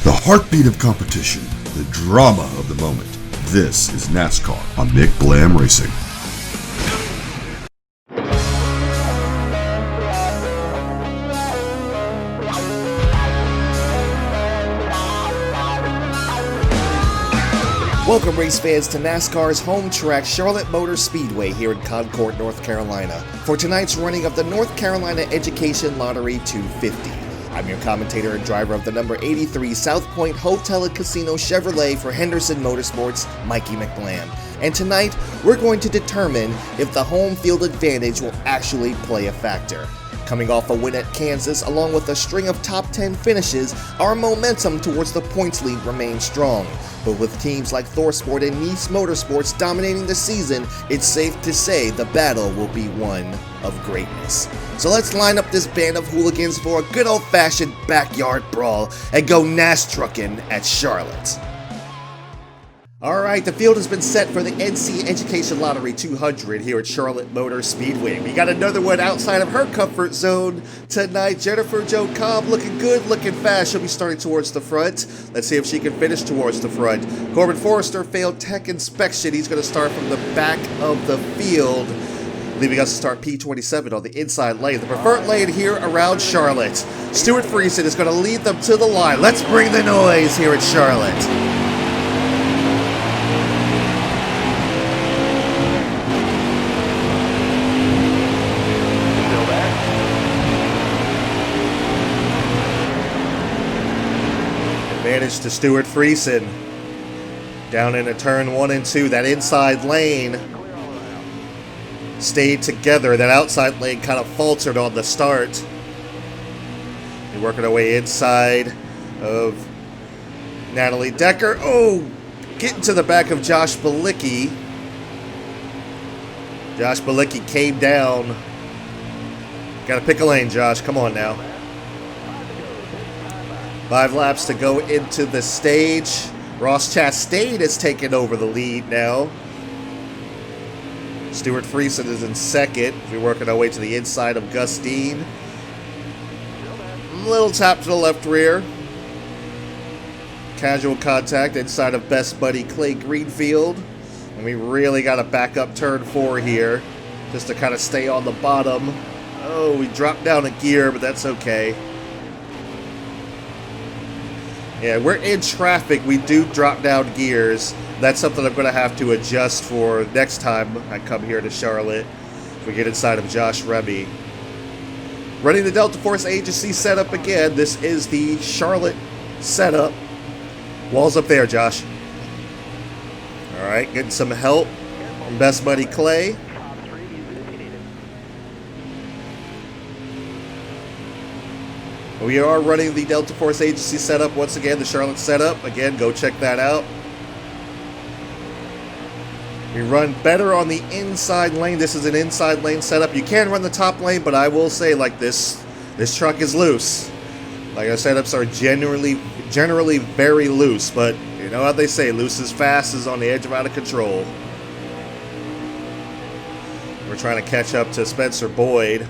The heartbeat of competition, the drama of the moment. This is NASCAR on McBlam Racing. Welcome, race fans, to NASCAR's home track, Charlotte Motor Speedway, here in Concord, North Carolina, for tonight's running of the North Carolina Education Lottery 250. I'm your commentator and driver of the number 83 South Point Hotel and Casino Chevrolet for Henderson Motorsports, Mikey McBlam. And tonight, we're going to determine if the home field advantage will actually play a factor. Coming off a win at Kansas, along with a string of top 10 finishes, our momentum towards the points lead remains strong. But with teams like ThorSport and Nice Motorsports dominating the season, it's safe to say the battle will be one of greatness. So let's line up this band of hooligans for a good old-fashioned backyard brawl and go NASTRUckin' at Charlotte. Alright, the field has been set for the NC Education Lottery 200 here at Charlotte Motor Speedway. We got another one outside of her comfort zone tonight. Jennifer Jo Cobb looking good, looking fast. She'll be starting towards the front. Let's see if she can finish towards the front. Corbin Forrester failed tech inspection. He's going to start from the back of the field, leaving us to start P27 on the inside lane. The preferred lane here around Charlotte. Stuart Friesen is going to lead them to the line. Let's bring the noise here at Charlotte. Advantage to Stuart Friesen. Down into turn 1 and 2, that inside lane stayed together. That outside lane kind of faltered on the start. We're working our way inside of Natalie Decker. Oh, getting to the back of Josh Balicki. Josh Balicki came down. Got to pick a lane, Josh. Come on now. 5 laps to go into the stage. Ross Chastain has taken over the lead now. Stuart Friesen is in second. We're working our way to the inside of Gus Dean. Little tap to the left rear. Casual contact inside of best buddy Clay Greenfield. And we really got to back up turn 4 here just to kind of stay on the bottom. Oh, we dropped down a gear, but that's okay. Yeah, we're in traffic. We do drop down gears. That's something I'm going to have to adjust for next time I come here to Charlotte. If we get inside of Josh Remy. Running the Delta Force Agency setup again. This is the Charlotte setup. Walls up there, Josh. All right, getting some help from best buddy Clay. We are running the Delta Force Agency setup once again, the Charlotte setup. Again, go check that out. We run better on the inside lane. This is an inside lane setup. You can run the top lane, but I will say, like, this truck is loose. Like, our setups are generally very loose, but you know how they say, loose is fast is on the edge of out of control. We're trying to catch up to Spencer Boyd.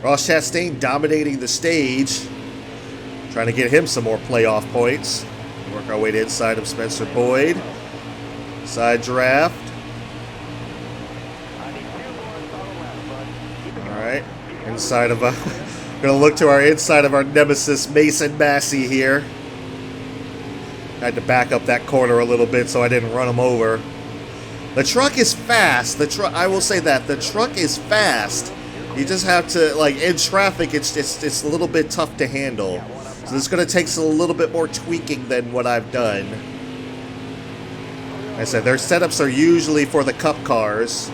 Ross Chastain dominating the stage. Trying to get him some more playoff points. Work our way to inside of Spencer Boyd. Side draft. Alright. Inside of gonna look to our inside of our nemesis Mason Massey here. Had to back up that corner a little bit so I didn't run him over. The truck is fast. I will say that. The truck is fast. You just have to, like, in traffic, it's a little bit tough to handle. So this is going to take a little bit more tweaking than what I've done. Like I said, their setups are usually for the Cup cars.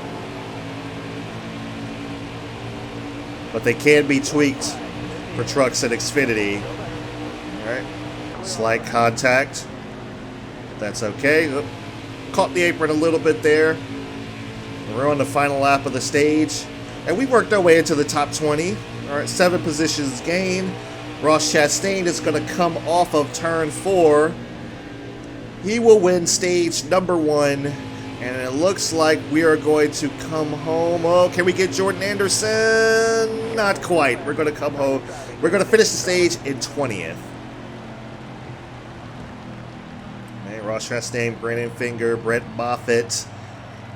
But they can be tweaked for trucks in Xfinity. Alright. Slight contact. That's okay. Oop. Caught the apron a little bit there. We're on the final lap of the stage. And we worked our way into the top 20. All right, 7 positions gained. Ross Chastain is going to come off of turn 4. He will win stage number 1. And it looks like we are going to come home. Oh, can we get Jordan Anderson? Not quite. We're going to come home. We're going to finish the stage in 20th. Okay, Ross Chastain, Brandon Finger, Brett Moffitt,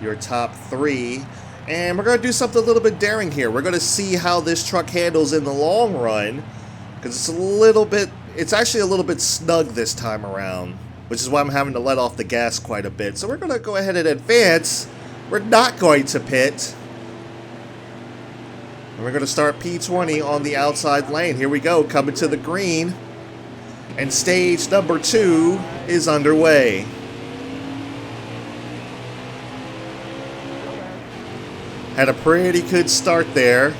your top 3. And we're going to do something a little bit daring here. We're going to see how this truck handles in the long run, because it's actually a little bit snug this time around, which is why I'm having to let off the gas quite a bit. So we're going to go ahead and advance. We're not going to pit. And we're going to start P20 on the outside lane. Here we go, coming to the green. And stage number 2 is underway. Had a pretty good start there.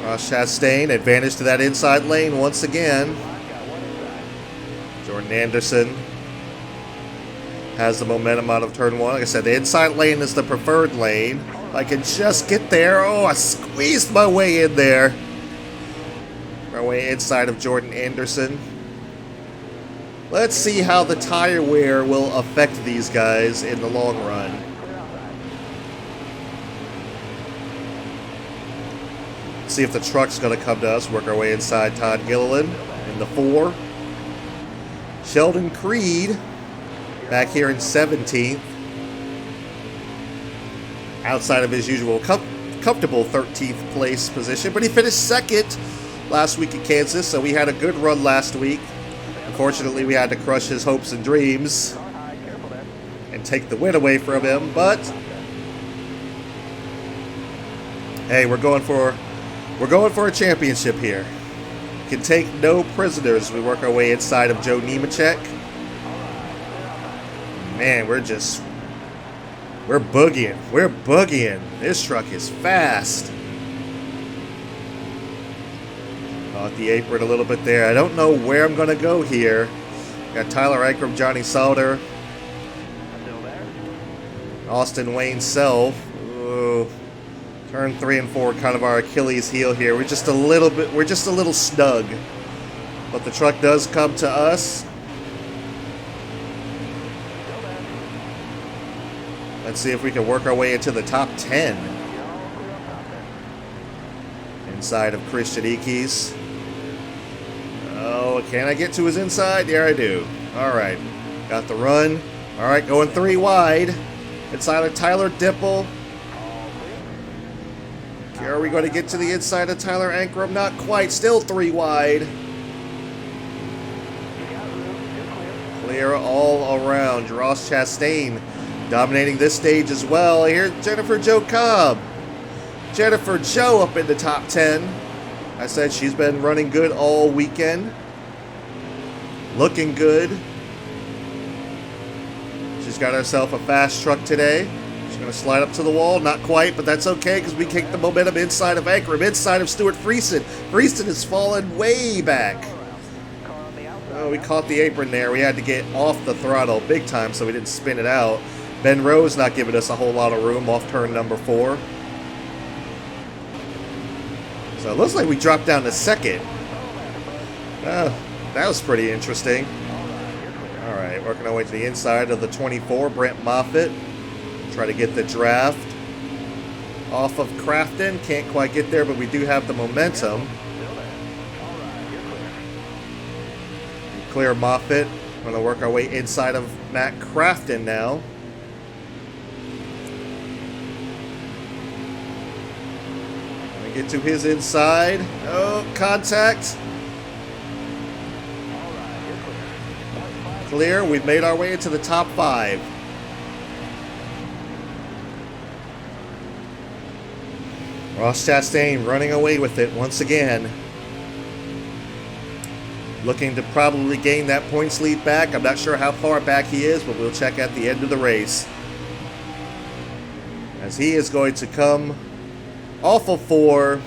Ross Chastain, advantage to that inside lane once again. Jordan Anderson has the momentum out of turn 1. Like I said, the inside lane is the preferred lane. If I can just get there. Oh, I squeezed my way in there. My way inside of Jordan Anderson. Let's see how the tire wear will affect these guys in the long run. See if the truck's going to come to us. Work our way inside Todd Gilliland in the 4. Sheldon Creed back here in 17th. Outside of his usual comfortable 13th place position. But he finished 2nd last week at Kansas, so we had a good run last week. Unfortunately, we had to crush his hopes and dreams and take the win away from him. But hey, we're going for a championship here. Can take no prisoners. We work our way inside of Joe Nemechek. Man, we're boogieing. We're boogieing. This truck is fast. Off the apron a little bit there. I don't know where I'm going to go here. Got Tyler Ankrum, Johnny Sauter, Austin Wayne Self. Ooh. Turn 3 and 4, kind of our Achilles heel here. We're just a little snug. But the truck does come to us. Let's see if we can work our way into the top 10. Inside of Christian Ickes. Oh, can I get to his inside? Yeah, I do. All right. Got the run. All right, going 3 wide. Inside of Tyler Dipple. Are we going to get to the inside of Tyler Ankrum? Not quite. Still 3 wide. Clear all around. Ross Chastain dominating this stage as well. Here's Jennifer Jo Cobb. Jennifer Jo up in the top 10. I said she's been running good all weekend. Looking good. She's got herself a fast truck today. She's going to slide up to the wall. Not quite, but that's okay because we kicked the momentum inside of Ankrum, inside of Stuart Friesen. Friesen has fallen way back. Oh, we caught the apron there. We had to get off the throttle big time so we didn't spin it out. Ben Rose not giving us a whole lot of room off turn number 4. So it looks like we dropped down to 2nd. That was pretty interesting. All right, working our way to the inside of the 24, Brent Moffitt. Try to get the draft off of Crafton. Can't quite get there, but we do have the momentum. Clear Moffitt. We're going to work our way inside of Matt Crafton now. Get to his inside. Oh, contact. Clear. We've made our way into the top 5. Ross Chastain running away with it once again. Looking to probably gain that points lead back. I'm not sure how far back he is, but we'll check at the end of the race. As he is going to come off of 4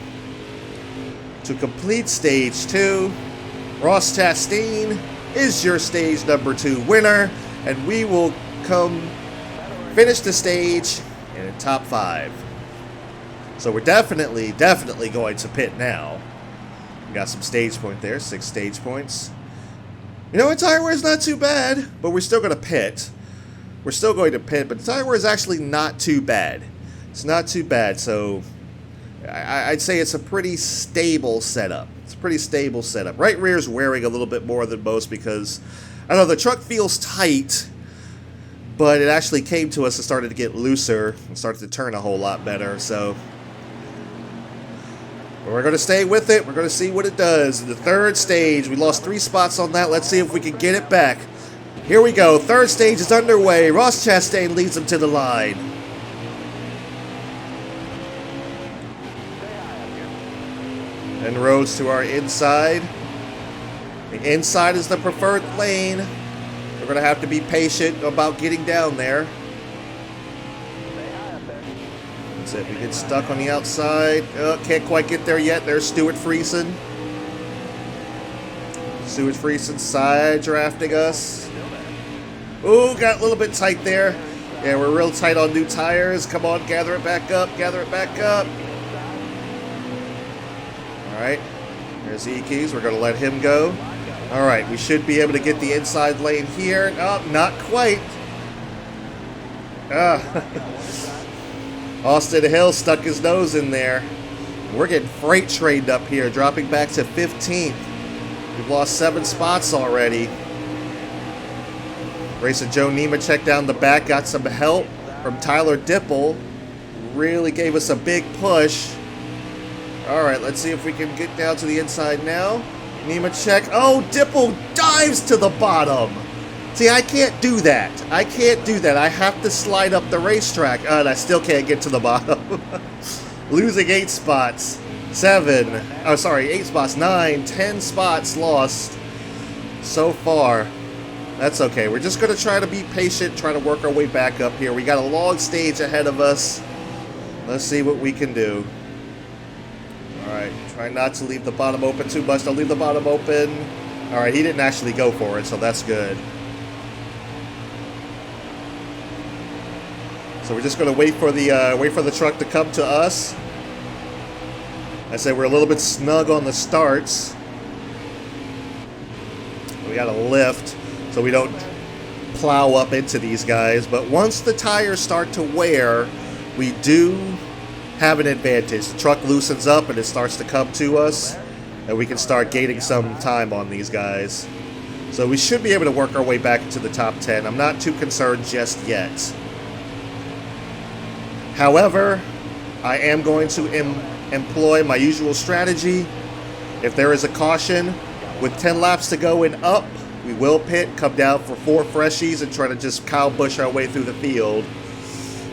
to complete stage 2. Ross Chastain is your stage number 2 winner, and we will finish the stage in the top 5. So we're definitely going to pit now. We got some stage point there, 6 stage points. You know what, tire wear is not too bad, but we're still going to pit. We're still going to pit, but the tire wear is actually not too bad. It's not too bad, so I'd say it's a pretty stable setup. It's a pretty stable setup. Right rear is wearing a little bit more than most because, I don't know, the truck feels tight, but it actually came to us and started to get looser and started to turn a whole lot better. So we're going to stay with it. We're going to see what it does. In the third stage, we lost 3 spots on that. Let's see if we can get it back. Here we go. Third stage is underway. Ross Chastain leads him to the line. And roads to our inside. The inside is the preferred lane. We're going to have to be patient about getting down there. That's it. We get stuck on the outside. Can't quite get there yet. There's Stuart Friesen. Stuart Friesen side drafting us. Ooh, got a little bit tight there. Yeah, we're real tight on new tires. Come on, gather it back up. Gather it back up. All right. There's Ickes. We're going to let him go. All right. We should be able to get the inside lane here. Oh, not quite. Austin Hill stuck his nose in there. We're getting freight trained up here, dropping back to 15th. We've lost 7 spots already. Racing Joe Nemechek down the back, got some help from Tyler Dipple. Really gave us a big push. All right, let's see if we can get down to the inside now. Nemechek, oh, Dipple dives to the bottom. See, I can't do that. I can't do that. I have to slide up the racetrack. And I still can't get to the bottom. Losing 8 spots. 8 spots, 9, 10 spots lost so far. That's okay. We're just going to try to be patient, try to work our way back up here. We got a long stage ahead of us. Let's see what we can do. All right. Try not to leave the bottom open too much. Don't leave the bottom open. All right. He didn't actually go for it, so that's good. So we're just going to wait for the truck to come to us. I said we're a little bit snug on the starts. We got to lift so we don't plow up into these guys. But once the tires start to wear, we do have an advantage. The truck loosens up and it starts to come to us, and we can start gaining some time on these guys. So we should be able to work our way back into the top 10. I'm not too concerned just yet. However, I am going to employ my usual strategy. If there is a caution with 10 laps to go and up, we will pit, come down for 4 freshies, and try to just cow bush our way through the field.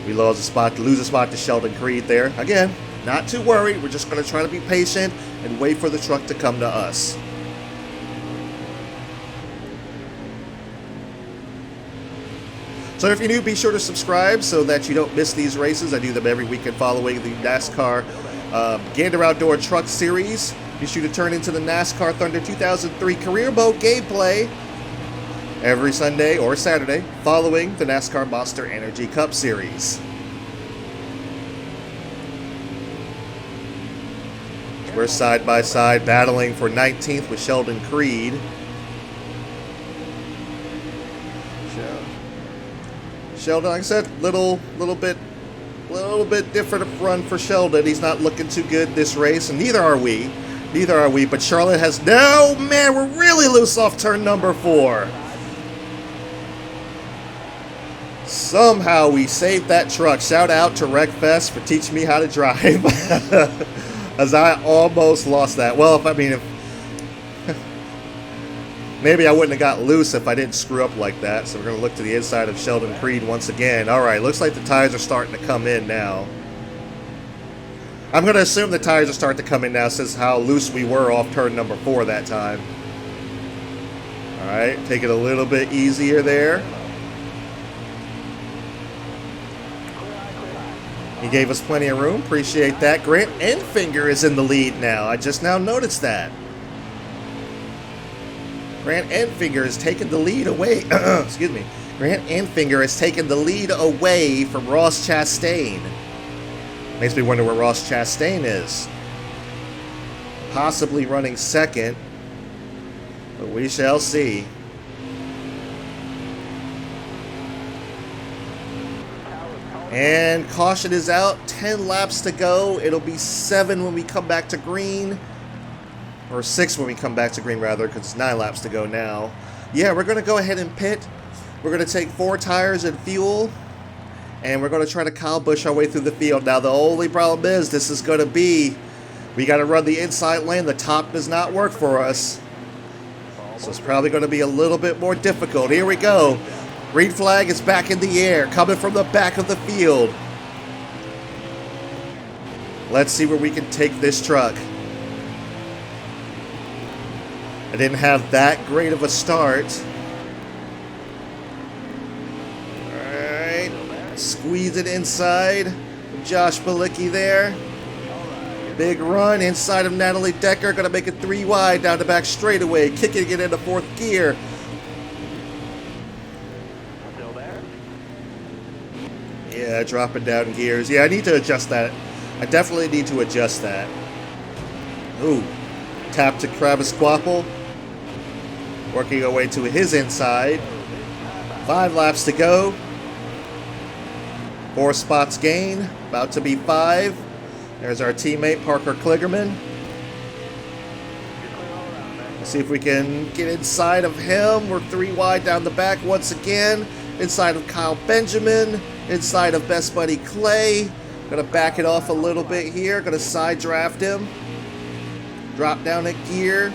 We lose a spot to Sheldon Creed there. Again, not too worried. We're just going to try to be patient and wait for the truck to come to us. So if you're new, be sure to subscribe so that you don't miss these races. I do them every weekend following the NASCAR Gander Outdoor Truck Series. Be sure to turn into the NASCAR Thunder 2003 Career Mode gameplay every Sunday or Saturday following the NASCAR Monster Energy Cup Series. We're side by side battling for 19th with Sheldon Creed. Sheldon, like I said, little bit different run for Sheldon. He's not looking too good this race, and neither are we. But Charlotte has no, man, we're really loose off turn number 4. Somehow we saved that truck. Shout out to Wreckfest for teaching me how to drive. As I almost lost that. Well, maybe I wouldn't have got loose if I didn't screw up like that. So we're going to look to the inside of Sheldon Creed once again. All right, looks like the tires are starting to come in now. I'm going to assume the tires are starting to come in now since how loose we were off turn number 4 that time. All right, take it a little bit easier there. He gave us plenty of room. Appreciate that. Grant Enfinger is in the lead now. I just now noticed that. Grant Enfinger has taken the lead away. Excuse me. Grant Enfinger has taken the lead away from Ross Chastain. Makes me wonder where Ross Chastain is. Possibly running second, but we shall see. And caution is out. 10 laps to go. It'll be 7 when we come back to green. Or 6 when we come back to green, rather, because it's 9 laps to go now. Yeah, we're going to go ahead and pit. We're going to take 4 tires and fuel. And we're going to try to Kyle Busch our way through the field. Now, the only problem is this is going to be, we got to run the inside lane. The top does not work for us. So it's probably going to be a little bit more difficult. Here we go. Green flag is back in the air, coming from the back of the field. Let's see where we can take this truck. I didn't have that great of a start. Squeeze it inside. Josh Balicki there. Big run inside of Natalie Decker. Going to make it 3 wide down the back straightaway. Kicking it into 4th gear. Still there? Yeah, dropping down gears. Yeah, I need to adjust that. I definitely need to adjust that. Ooh. Tap to Travis Quapple. Working our way to his inside. 5 laps to go. 4 spots gain, about to be 5. There's our teammate Parker Kligerman. Let's see if we can get inside of him. We're 3 wide down the back once again. Inside of Kyle Benjamin. Inside of best buddy Clay. Gonna back it off a little bit here. Gonna side draft him. Drop down a gear.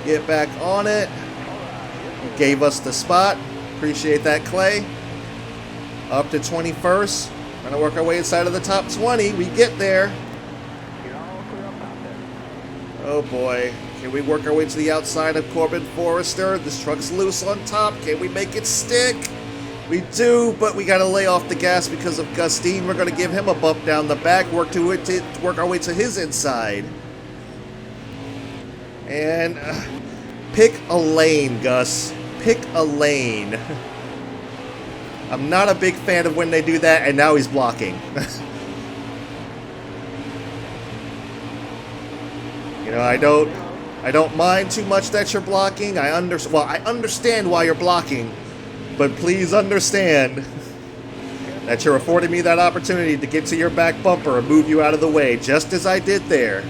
Get back on it. Gave us the spot. Appreciate that, Clay. Up to 21st. We're going to work our way inside of the top 20. We get there. Oh boy. Can we work our way to the outside of Corbin Forrester? This truck's loose on top. Can we make it stick? We do, but we got to lay off the gas because of Gustine. We're going to give him a bump down the back. Work our way to his inside. And pick a lane, Gus. Pick a lane. I'm not a big fan of when they do that, and now he's blocking. You know, I don't mind too much that you're blocking. I understand why you're blocking, but please understand that you're affording me that opportunity to get to your back bumper and move you out of the way, just as I did there.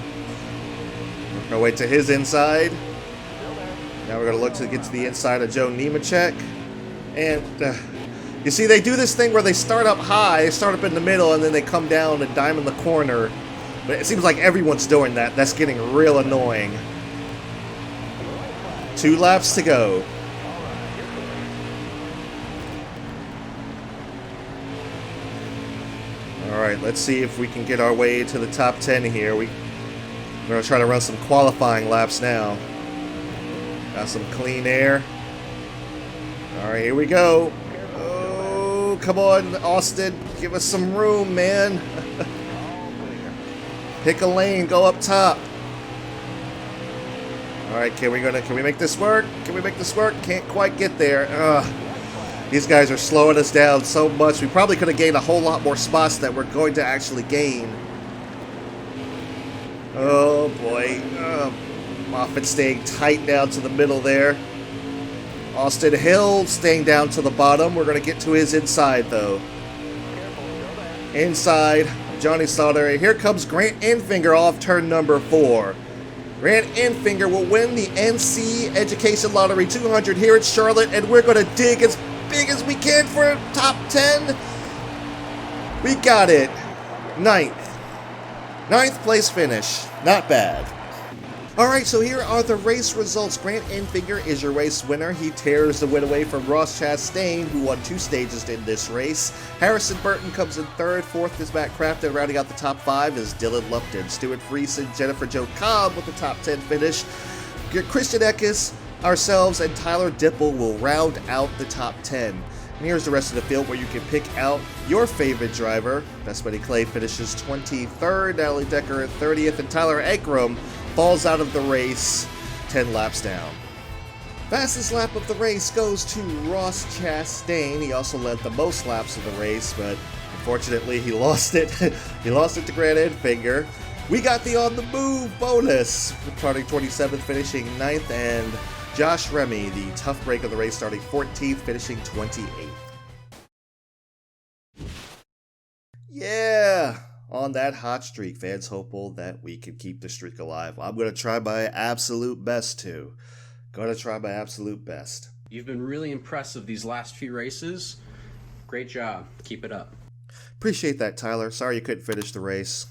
We're gonna wait to his inside. Now we're gonna look to get to the inside of Joe Nemechek, and. You see, they do this thing where they start up high, start up in the middle, and then they come down and dime in the corner. But it seems like everyone's doing that. That's getting real annoying. 2 laps to go. Alright, let's see if we can get our way to the top 10 here. We're going to try to run some qualifying laps now. Got some clean air. Alright, here we go. Come on, Austin. Give us some room, man. Pick a lane. Go up top. All right, can we make this work? Can we make this work? Can't quite get there. These guys are slowing us down so much. We probably could have gained a whole lot more spots that we're going to actually gain. Oh, boy. Moffitt staying tight down to the middle there. Austin Hill staying down to the bottom. We're going to get to his inside, though. Inside, Johnny Sauter. Here comes Grant Enfinger off turn number 4. Grant Enfinger will win the NC Education Lottery 200 here at Charlotte, and we're going to dig as big as we can for top 10. We got it. 9th. 9th place finish. Not bad. Alright, so here are the race results. Grant Enfinger is your race winner. He tears the win away from Ross Chastain, who won 2 stages in this race. Harrison Burton comes in 3rd. 4th is Matt Crafton. Rounding out the top 5 is Dylan Lupton. Stuart Friesen, Jennifer Jo Cobb with the top 10 finish. Christian Eckes, ourselves, and Tyler Dipple will round out the top 10. And here's the rest of the field where you can pick out your favorite driver. Best Buddy Clay finishes 23rd, Natalie Decker at 30th, and Tyler Ankrum falls out of the race 10 laps down. Fastest lap of the race goes to Ross Chastain. He also led the most laps of the race, but unfortunately he lost it. He lost it to Grant Enfinger. We got the on the move bonus, starting 27th, finishing 9th, and Josh Remy, the tough break of the race, starting 14th, finishing 28th. Yeah, on that hot streak. Fans hopeful that we can keep the streak alive. I'm going to try my absolute best to. Going to try my absolute best. You've been really impressive these last few races. Great job. Keep it up. Appreciate that, Tyler. Sorry you couldn't finish the race.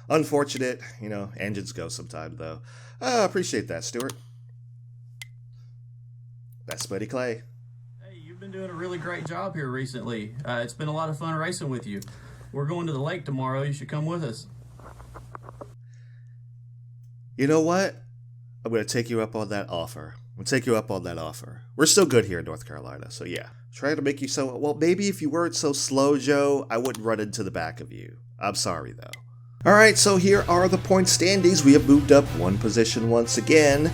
Unfortunate. Engines go sometime, though. Appreciate that, Stuart. That's Buddy Clay. Hey, you've been doing a really great job here recently. It's been a lot of fun racing with you. We're going to the lake tomorrow. You should come with us. You know what? I'm going to take you up on that offer. We're still good here in North Carolina, so yeah. Trying to make you so... Well, maybe if you weren't so slow, Joe, I wouldn't run into the back of you. I'm sorry, though. Alright, so here are the point standings. We have moved up one position once again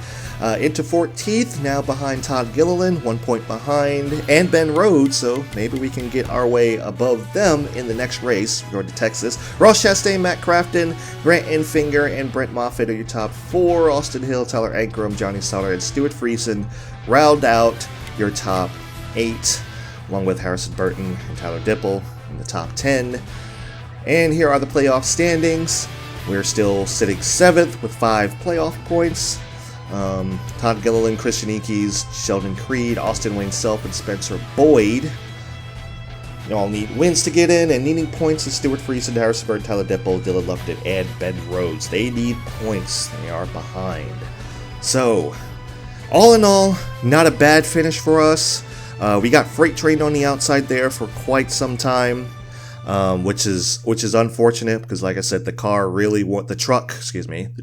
into 14th, now behind Todd Gilliland, 1 point behind, and Ben Rhodes, so maybe we can get our way above them in the next race. We're going to Texas. Ross Chastain, Matt Crafton, Grant Enfinger, and Brent Moffitt are your top 4. Austin Hill, Tyler Ankrum, Johnny Sauter, and Stuart Friesen round out your top 8, along with Harrison Burton and Tyler Dipple in the top 10. And here are the playoff standings. We're still sitting 7th with 5 playoff points. Todd Gilliland, Christian Eakes, Sheldon Creed, Austin Wayne Self, and Spencer Boyd. You all need wins to get in, and needing points is Stuart Friesen, Harrison Burton, Tyler Dipple, Dylan Lufton, and Ben Rhodes. They need points. They are behind. So, all in all, not a bad finish for us. We got freight trained on the outside there for quite some time. Which is unfortunate because, like I said, the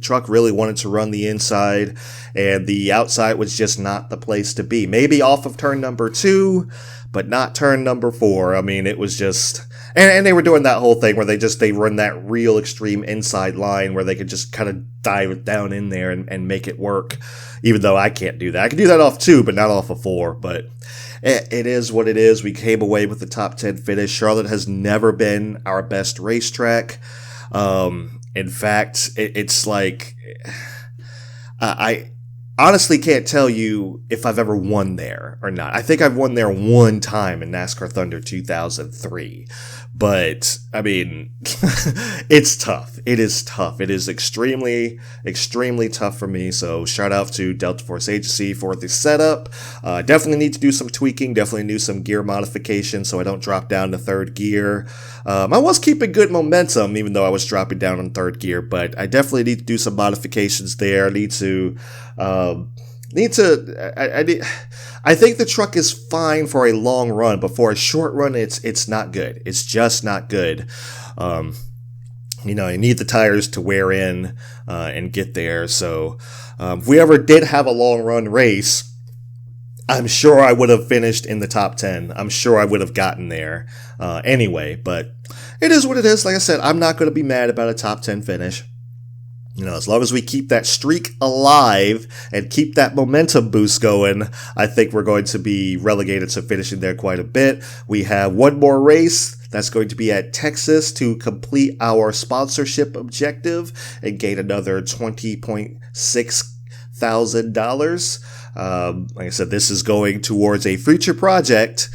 truck really wanted to run the inside, and the outside was just not the place to be. Maybe off of turn number 2, but not turn number 4. I mean, it was just, and they were doing that whole thing where they run that real extreme inside line where they could just kind of dive it down in there and make it work. Even though I can't do that, I can do that off 2, but not off of 4. But it is what it is. We came away with the top 10 finish. Charlotte has never been our best racetrack. In fact, it's like, I honestly can't tell you if I've ever won there or not. I think I've won there one time in NASCAR Thunder 2003. But, I mean, it's tough. It is tough. It is extremely, extremely tough for me. So, shout out to Delta Force Agency for the setup. Definitely need to do some tweaking. Definitely do some gear modification so I don't drop down to 3rd gear. I was keeping good momentum even though I was dropping down in 3rd gear. But I definitely need to do some modifications there. I think the truck is fine for a long run, but for a short run, it's not good. It's just not good. You need the tires to wear in and get there. So if we ever did have a long run race, I'm sure I would have finished in the top 10. I'm sure I would have gotten there anyway. But it is what it is. Like I said, I'm not going to be mad about a top 10 finish. As long as we keep that streak alive and keep that momentum boost going, I think we're going to be relegated to finishing there quite a bit. We have one more race that's going to be at Texas to complete our sponsorship objective and gain another $20.6 thousand. Like I said, this is going towards a future project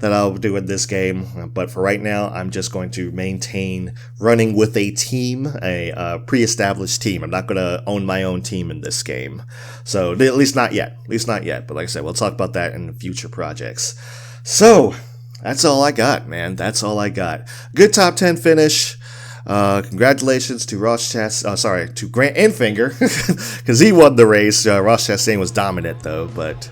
that I'll do in this game, but for right now, I'm just going to maintain running with a team, a pre-established team. I'm not going to own my own team in this game, so at least not yet. But like I said, we'll talk about that in future projects. So that's all I got, man. That's all I got. Good top 10 finish. Congratulations to to Grant Enfinger, because he won the race. Ross Chastain was dominant though, but.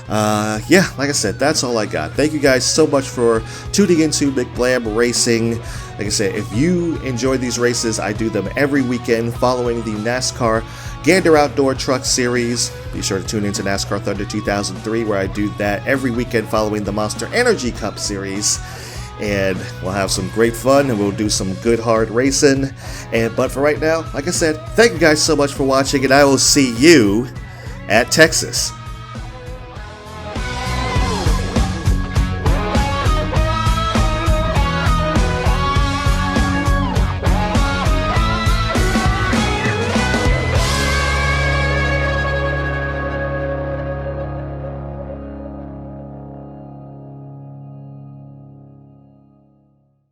Yeah, like I said, that's all I got. Thank you guys so much for tuning into McBlam Racing. Like I said, if you enjoy these races, I do them every weekend following the NASCAR Gander Outdoor Truck Series. Be sure to tune into NASCAR Thunder 2003, where I do that every weekend following the Monster Energy Cup Series. And we'll have some great fun, and we'll do some good hard racing. But for right now, like I said, thank you guys so much for watching, and I will see you at Texas.